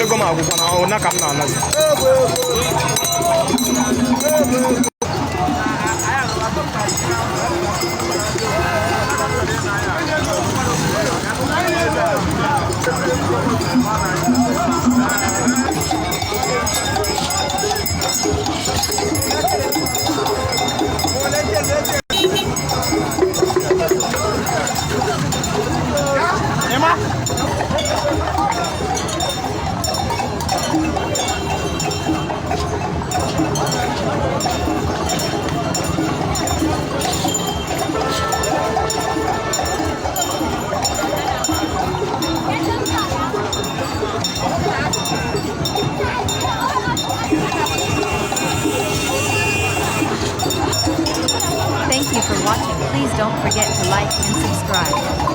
Ego ma akwụkwọ na ọ na ka m na-anazi. Thank you for watching. Please don't forget to like and subscribe.